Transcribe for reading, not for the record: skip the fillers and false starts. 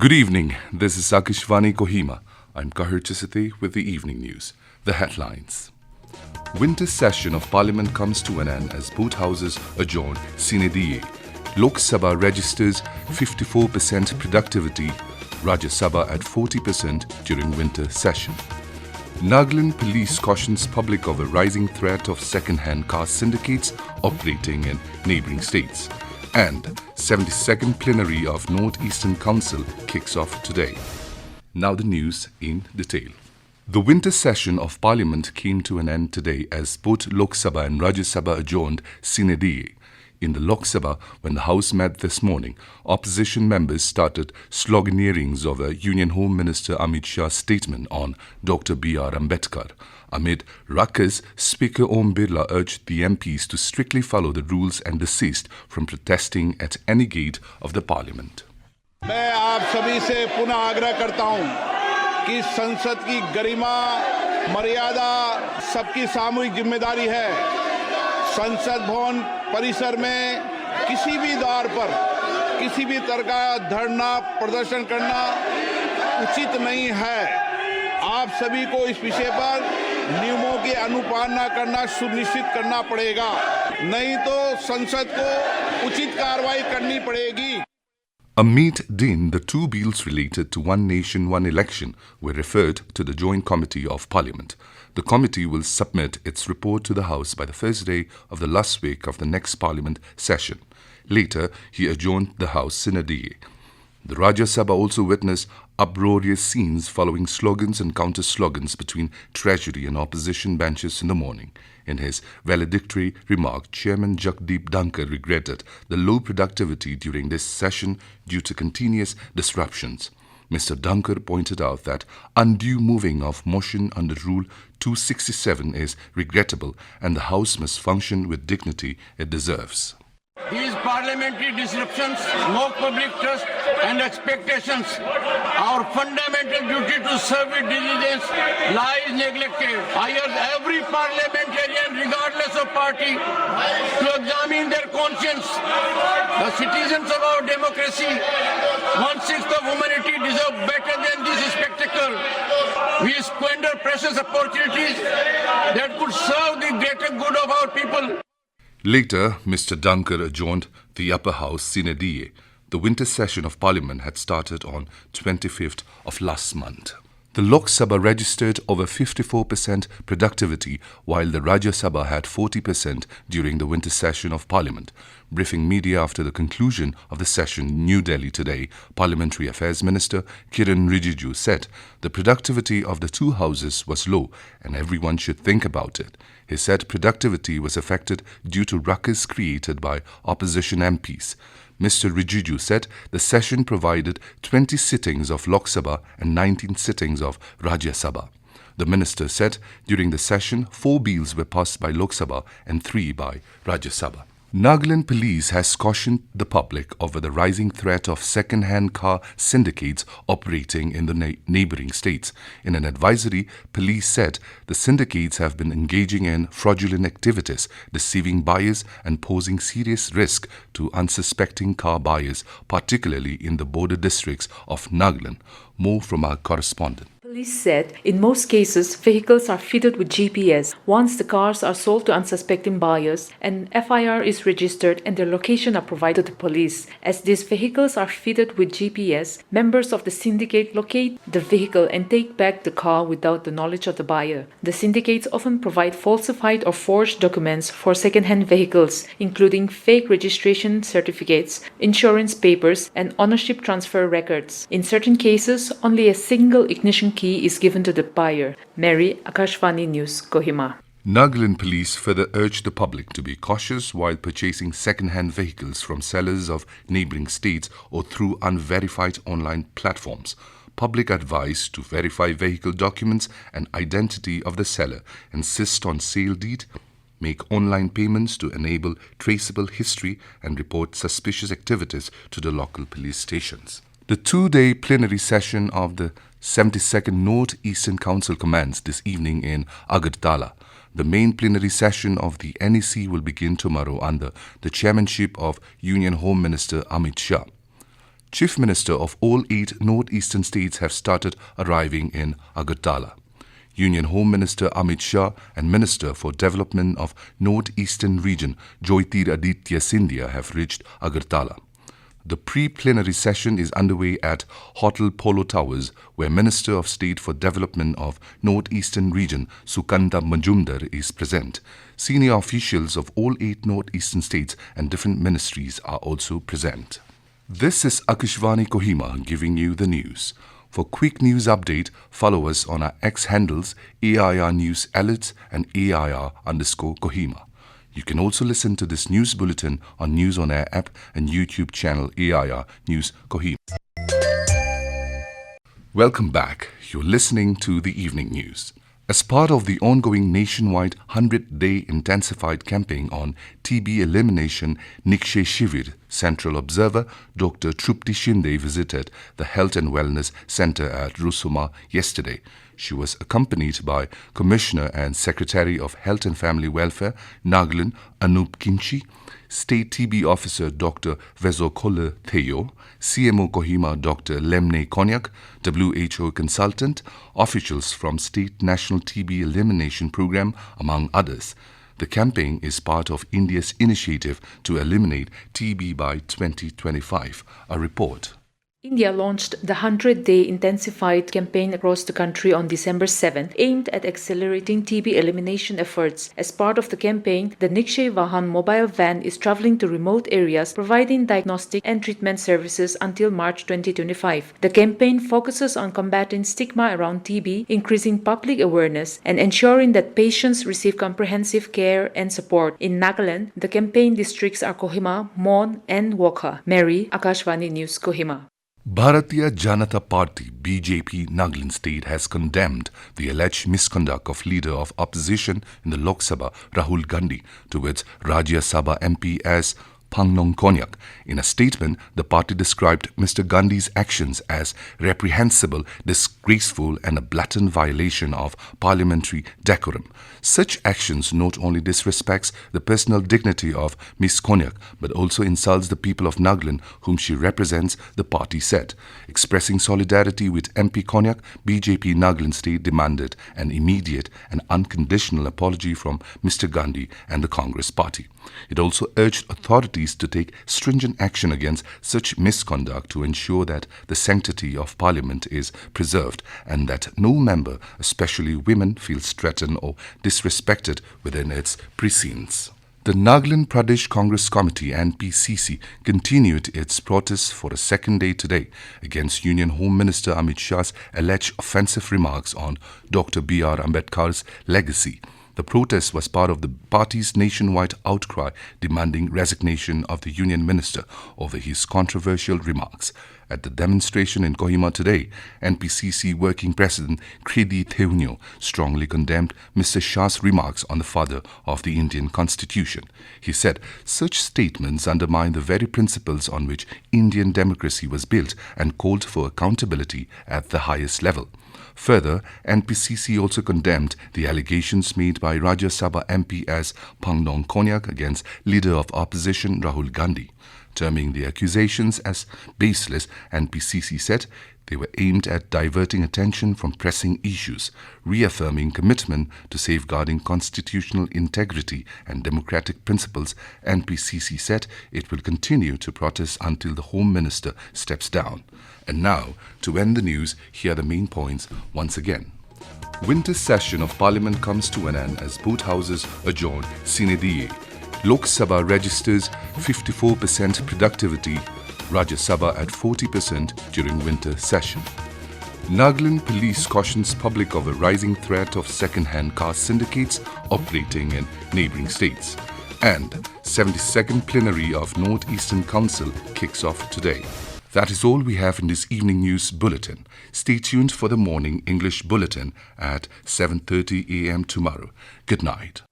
Good evening. This is Akashvani Kohima. I'm Kahir Chisate with the evening news. The headlines. Winter session of Parliament comes to an end as both houses adjourn sine die. Lok Sabha registers 54% productivity, Rajya Sabha at 40% during winter session. Nagaland Police cautions public of a rising threat of second-hand car syndicates operating in neighbouring states. And 72nd Plenary of North Eastern Council kicks off today. Now the news in detail. The winter session of Parliament came to an end today as both Lok Sabha and Rajya Sabha adjourned sine die. In the Lok Sabha, when the House met this morning, opposition members started sloganeerings of a Union Home Minister Amit Shah's statement on Dr. B.R. Ambedkar. Amid ruckus, Speaker Om Birla urged the MPs to strictly follow the rules and desist from protesting at any gate of the Parliament. मैं आप सभी से पुनः आग्रह करता हूं कि संसद की गरिमा, मर्यादा सबकी सामूहिक जिम्मेदारी है। संसद भवन परिसर में किसी भी द्वार पर किसी भी तरह का धरना प्रदर्शन करना उचित नहीं है। आप सभी को इस विषय पर नियमों की अनुपालना करना सुनिश्चित करना पड़ेगा, नहीं तो संसद को उचित कार्रवाई करनी पड़ेगी। Amid din, the two bills related to One Nation, One Election were referred to the Joint Committee of Parliament. The committee will submit its report to the House by the first day of the last week of the next Parliament session. Later, he adjourned the House sine die. The Rajya Sabha also witnessed uproarious scenes following slogans and counter-slogans between Treasury and opposition benches in the morning. In his valedictory remark, Chairman Jagdeep Dhankar regretted the low productivity during this session due to continuous disruptions. Mr. Dhankar pointed out that undue moving of motion under Rule 267 is regrettable and the House must function with dignity it deserves. These parliamentary disruptions mock public trust and expectations. Our fundamental duty to serve with diligence lies neglected. I urge every parliamentarian, regardless of party, to examine their conscience. The citizens of our democracy, 1/6 of humanity, deserve better than this spectacle. We squander precious opportunities that could serve the greater good of our people. Later, Mr. Dhankar adjourned the upper house sine die. The winter session of Parliament had started on 25th of last month. The Lok Sabha registered over 54% productivity, while the Rajya Sabha had 40% during the winter session of Parliament. Briefing media after the conclusion of the session in New Delhi today, Parliamentary Affairs Minister Kiran Rijiju said the productivity of the two houses was low and everyone should think about it. He said productivity was affected due to ruckus created by opposition MPs. Mr. Rijiju said the session provided 20 sittings of Lok Sabha and 19 sittings of Rajya Sabha. The minister said during the session 4 bills were passed by Lok Sabha and 3 by Rajya Sabha. Nagaland Police has cautioned the public over the rising threat of second-hand car syndicates operating in the neighbouring states. In an advisory, police said the syndicates have been engaging in fraudulent activities, deceiving buyers and posing serious risk to unsuspecting car buyers, particularly in the border districts of Nagaland. More from our correspondent. Police said in most cases, vehicles are fitted with GPS. Once the cars are sold to unsuspecting buyers, an FIR is registered and their location are provided to police. As these vehicles are fitted with GPS, members of the syndicate locate the vehicle and take back the car without the knowledge of the buyer. The syndicates often provide falsified or forged documents for second-hand vehicles, including fake registration certificates, insurance papers, and ownership transfer records. In certain cases, only a single ignition key is given to the buyer. Mary, Akashvani News, Kohima. Nagaland Police further urged the public to be cautious while purchasing second-hand vehicles from sellers of neighbouring states or through unverified online platforms. Public advice to verify vehicle documents and identity of the seller, insist on sale deed, make online payments to enable traceable history and report suspicious activities to the local police stations. The 2-day plenary session of the 72nd North Eastern Council commenced this evening in Agartala. The main plenary session of the NEC will begin tomorrow under the chairmanship of Union Home Minister Amit Shah. Chief Minister of all 8 northeastern states have started arriving in Agartala. Union Home Minister Amit Shah and Minister for Development of Northeastern Region Jyotiraditya Scindia have reached Agartala. The pre-plenary session is underway at Hotel Polo Towers, where Minister of State for Development of Northeastern Region Sukanta Majumdar is present. Senior officials of all 8 northeastern states and different ministries are also present. This is Akashvani Kohima giving you the news. For quick news update, follow us on our X handles AIR News Alerts and AIR_Kohima. You can also listen to this news bulletin on News on Air app and YouTube channel AIR News Kohima. Welcome back. You're listening to the evening news. As part of the ongoing nationwide 100-day intensified campaign on TB elimination, Nikshay Shivir, Central Observer Dr. Trupti Shinde visited the Health and Wellness Center at Rusuma yesterday. She was accompanied by Commissioner and Secretary of Health and Family Welfare, Nagaland Anup Kinchi, State TB Officer Dr. Vezokole Theo, CMO Kohima Dr. Lemne Konyak, WHO consultant, officials from State National TB Elimination Program, among others. The campaign is part of India's initiative to eliminate TB by 2025. A report. India launched the 100-day intensified campaign across the country on December 7th, aimed at accelerating TB elimination efforts. As part of the campaign, the Nikshay Vahan mobile van is traveling to remote areas, providing diagnostic and treatment services until March 2025. The campaign focuses on combating stigma around TB, increasing public awareness, and ensuring that patients receive comprehensive care and support. In Nagaland, the campaign districts are Kohima, Mon, and Wokha. Mary, Akashvani News, Kohima. Bharatiya Janata Party BJP Nagaland State has condemned the alleged misconduct of Leader of Opposition in the Lok Sabha Rahul Gandhi towards Rajya Sabha MP as Phangnong Konyak. In a statement, the party described Mr. Gandhi's actions as reprehensible, disgraceful and a blatant violation of parliamentary decorum. Such actions not only disrespects the personal dignity of Ms. Konyak but also insults the people of Nagaland whom she represents, the party said. Expressing solidarity with MP Konyak, BJP Nagaland State demanded an immediate and unconditional apology from Mr. Gandhi and the Congress party. It also urged authorities to take stringent action against such misconduct to ensure that the sanctity of Parliament is preserved and that no member, especially women, feels threatened or disrespected within its precincts. The Nagaland Pradesh Congress Committee (NPCC) continued its protests for a second day today against Union Home Minister Amit Shah's alleged offensive remarks on Dr. B.R. Ambedkar's legacy. The protest was part of the party's nationwide outcry demanding resignation of the union minister over his controversial remarks. At the demonstration in Kohima today, NPCC Working President Kredi Theunyo strongly condemned Mr. Shah's remarks on the father of the Indian Constitution. He said such statements undermine the very principles on which Indian democracy was built and called for accountability at the highest level. Further, NPCC also condemned the allegations made by Rajya Sabha MP as Phangnong Konyak against Leader of Opposition Rahul Gandhi. Terming the accusations as baseless, NPCC said they were aimed at diverting attention from pressing issues, reaffirming commitment to safeguarding constitutional integrity and democratic principles. NPCC said it will continue to protest until the Home Minister steps down. And now, to end the news, here are the main points once again. Winter session of Parliament comes to an end as both houses adjourn sine die. Lok Sabha registers 54% productivity, Rajya Sabha at 40% during winter session. Nagaland Police cautions public of a rising threat of second-hand car syndicates operating in neighbouring states. And 72nd Plenary of North-Eastern Council kicks off today. That is all we have in this evening news bulletin. Stay tuned for the morning English bulletin at 7:30 a.m. tomorrow. Good night.